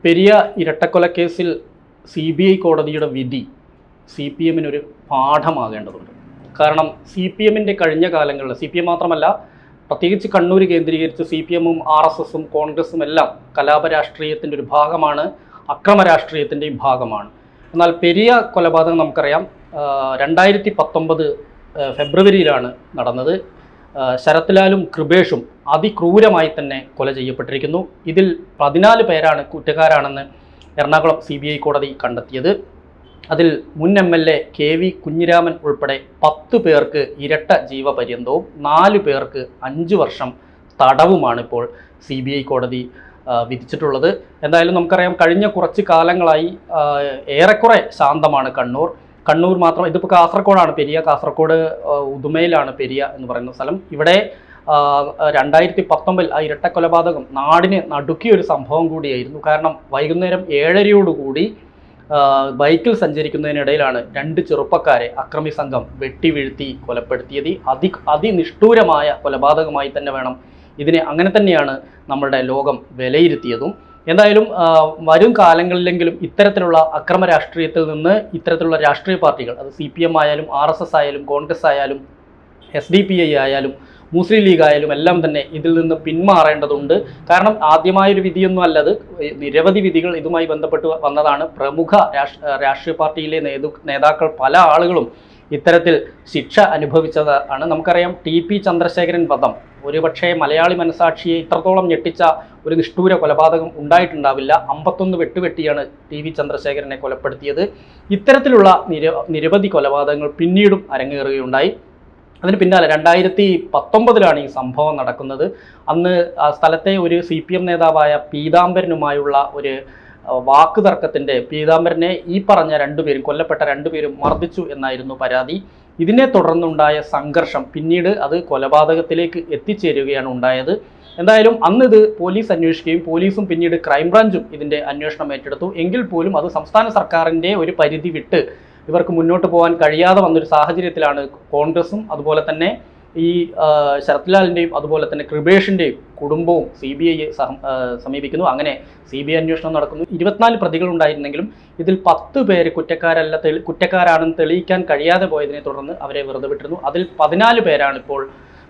Periya ഇരട്ടക്കൊലക്കേസിൽ CBI കോടതിയുടെ വിധി CPM പാഠമാകേണ്ടതുണ്ട്. കാരണം CPM കഴിഞ്ഞ കാലങ്ങളിൽ CPM മാത്രമല്ല, പ്രത്യേകിച്ച് കണ്ണൂർ കേന്ദ്രീകരിച്ച് CPM-ഉം RSS-ഉം കോൺഗ്രസും എല്ലാം കലാപരാഷ്ട്രീയത്തിൻ്റെ ഒരു ഭാഗമാണ്, അക്രമ രാഷ്ട്രീയത്തിൻ്റെയും ഭാഗമാണ്. എന്നാൽ പെരിയ കൊലപാതകം നമുക്കറിയാം 2019 ഫെബ്രുവരിയിലാണ് നടന്നത്. ശരത് ലാലും കൃപേഷും അതിക്രൂരമായി തന്നെ കൊല ചെയ്യപ്പെട്ടിരിക്കുന്നു. ഇതിൽ 14 പേരാണ് കുറ്റക്കാരാണെന്ന് എറണാകുളം CBI കോടതി കണ്ടെത്തിയത്. അതിൽ മുൻ MLA KV കുഞ്ഞിരാമൻ ഉൾപ്പെടെ 10 പേർക്ക് ഇരട്ട ജീവപര്യന്തവും 4 പേർക്ക് 5 വർഷം തടവുമാണ് ഇപ്പോൾ CBI കോടതി വിധിച്ചിട്ടുള്ളത്. എന്തായാലും നമുക്കറിയാം, കഴിഞ്ഞ കുറച്ച് കാലങ്ങളായി ഏറെക്കുറെ ശാന്തമാണ് കണ്ണൂർ മാത്രം. ഇതിപ്പോൾ കാസർഗോഡാണ് പെരിയ, കാസർഗോഡ് ഉദുമയിലാണ് പെരിയ എന്ന് പറയുന്ന സ്ഥലം. ഇവിടെ 2019 ആ ഇരട്ട കൊലപാതകം നാടിനെ നടുക്കിയ ഒരു സംഭവം കൂടിയായിരുന്നു. കാരണം വൈകുന്നേരം 7:30 ബൈക്കിൽ സഞ്ചരിക്കുന്നതിനിടയിലാണ് 2 ചെറുപ്പക്കാരെ അക്രമി സംഘം വെട്ടിവീഴ്ത്തി കൊലപ്പെടുത്തിയത്. അതിനിഷ്ഠൂരമായ കൊലപാതകമായി തന്നെ വേണം ഇതിനെ, അങ്ങനെ തന്നെയാണ് നമ്മളുടെ ലോകം വിലയിരുത്തിയതും. എന്തായാലും വരും കാലങ്ങളിലെങ്കിലും ഇത്തരത്തിലുള്ള അക്രമ രാഷ്ട്രീയത്തിൽ നിന്ന് ഇത്തരത്തിലുള്ള രാഷ്ട്രീയ പാർട്ടികൾ, അത് CPM ആയാലും RSS ആയാലും കോൺഗ്രസ് ആയാലും SDPI ആയാലും മുസ്ലിം ലീഗ് ആയാലും എല്ലാം തന്നെ ഇതിൽ നിന്ന് പിന്മാറേണ്ടതുണ്ട്. കാരണം ആദ്യമായൊരു വിധിയൊന്നും അല്ലത്, നിരവധി വിധികൾ ഇതുമായി ബന്ധപ്പെട്ട് വന്നതാണ്. പ്രമുഖ രാഷ്ട്രീയ പാർട്ടിയിലെ നേതാക്കൾ പല ആളുകളും ഇത്തരത്തിൽ ശിക്ഷ അനുഭവിച്ചതാണ്. നമുക്കറിയാം, TP ചന്ദ്രശേഖരൻ വധം ഒരുപക്ഷെ മലയാളി മനസാക്ഷിയെ ഇത്രത്തോളം ഞെട്ടിച്ച ഒരു നിഷ്ഠൂര കൊലപാതകം ഉണ്ടായിട്ടുണ്ടാവില്ല. 51 വെട്ടുവെട്ടിയാണ് TP ചന്ദ്രശേഖരനെ കൊലപ്പെടുത്തിയത്. ഇത്തരത്തിലുള്ള നിരവധി കൊലപാതകങ്ങൾ പിന്നീടും അരങ്ങേറുകയുണ്ടായി. അതിന് പിന്നാലെ 2019 ഈ സംഭവം നടക്കുന്നത്. അന്ന് ആ സ്ഥലത്തെ ഒരു CPM നേതാവായ പീതാംബരനുമായുള്ള ഒരു വാക്ക് തർക്കത്തിൻ്റെ പീതാംബരനെ ഈ പറഞ്ഞ 2 പേരും, കൊല്ലപ്പെട്ട 2 പേരും മർദ്ദിച്ചു എന്നായിരുന്നു പരാതി. ഇതിനെ തുടർന്നുണ്ടായ സംഘർഷം പിന്നീട് അത് കൊലപാതകത്തിലേക്ക് എത്തിച്ചേരുകയാണ് ഉണ്ടായത്. എന്തായാലും അന്ന് ഇത് പോലീസ് അന്വേഷിക്കുകയും പോലീസും പിന്നീട് ക്രൈംബ്രാഞ്ചും ഇതിൻ്റെ അന്വേഷണം ഏറ്റെടുത്തു. എങ്കിൽ പോലും അത് സംസ്ഥാന സർക്കാരിൻ്റെ ഒരു പരിധി വിട്ട് ഇവർക്ക് മുന്നോട്ട് പോകാൻ കഴിയാതെ വന്നൊരു സാഹചര്യത്തിലാണ് കോൺഗ്രസും അതുപോലെ തന്നെ ഈ ശരത് ലാലിൻ്റെയും അതുപോലെ തന്നെ കൃപേഷിൻ്റെയും കുടുംബവും CBI സമീപിക്കുന്നു. അങ്ങനെ CBI അന്വേഷണം നടക്കുന്നു. 24 പ്രതികളുണ്ടായിരുന്നെങ്കിലും ഇതിൽ 10 പേര് കുറ്റക്കാരാണെന്ന് തെളിയിക്കാൻ കഴിയാതെ പോയതിനെ തുടർന്ന് അവരെ വെറുതെ വിട്ടിരുന്നു. അതിൽ 14 പേരാണ് ഇപ്പോൾ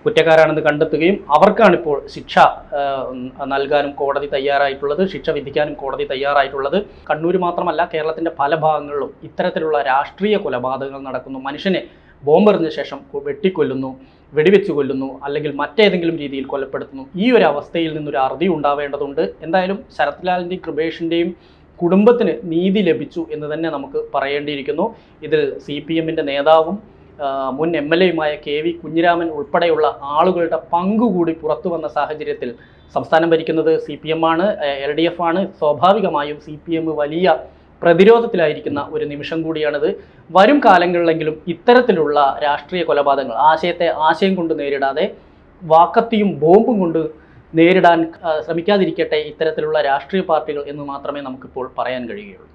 കുറ്റക്കാരാണെന്ന് കണ്ടെത്തുകയും അവർക്കാണിപ്പോൾ ശിക്ഷ നൽകാനും കോടതി തയ്യാറായിട്ടുള്ളത്, ശിക്ഷ വിധിക്കാനും കോടതി തയ്യാറായിട്ടുള്ളത്. കണ്ണൂർ മാത്രമല്ല, കേരളത്തിൻ്റെ പല ഭാഗങ്ങളിലും ഇത്തരത്തിലുള്ള രാഷ്ട്രീയ കൊലപാതകങ്ങൾ നടക്കുന്നു. മനുഷ്യനെ ബോംബെറിഞ്ഞ ശേഷം വെട്ടിക്കൊല്ലുന്നു, വെടിവെച്ച് കൊല്ലുന്നു, അല്ലെങ്കിൽ മറ്റേതെങ്കിലും രീതിയിൽ കൊലപ്പെടുത്തുന്നു. ഈ ഒരു അവസ്ഥയിൽ നിന്നൊരു അറുതി ഉണ്ടാവേണ്ടതുണ്ട്. എന്തായാലും ശരത് ലാലിൻ്റെയും കൃപേഷിൻ്റെയും കുടുംബത്തിന് നീതി ലഭിച്ചു എന്ന് തന്നെ നമുക്ക് പറയേണ്ടിയിരിക്കുന്നു. ഇതിൽ CPM-ൻ്റെ നേതാവും മുൻ MLA-യുമായ KV കുഞ്ഞിരാമൻ ഉൾപ്പെടെയുള്ള ആളുകളുടെ പങ്കുകൂടി പുറത്തു വന്ന സാഹചര്യത്തിൽ സംസ്ഥാനം ഭരിക്കുന്നത് CPM ആണ്, LDF ആണ്. സ്വാഭാവികമായും CPM വലിയ പ്രതിരോധത്തിലായിരിക്കുന്ന ഒരു നിമിഷം കൂടിയാണിത്. വരും കാലങ്ങളിലെങ്കിലും ഇത്തരത്തിലുള്ള രാഷ്ട്രീയ കൊലപാതകങ്ങൾ ആശയം കൊണ്ട് നേരിടാതെ വാക്കത്തിയും ബോംബും കൊണ്ട് നേരിടാൻ ശ്രമിക്കാതിരിക്കട്ടെ ഇത്തരത്തിലുള്ള രാഷ്ട്രീയ പാർട്ടികൾ എന്ന് മാത്രമേ നമുക്കിപ്പോൾ പറയാൻ കഴിയുകയുള്ളൂ.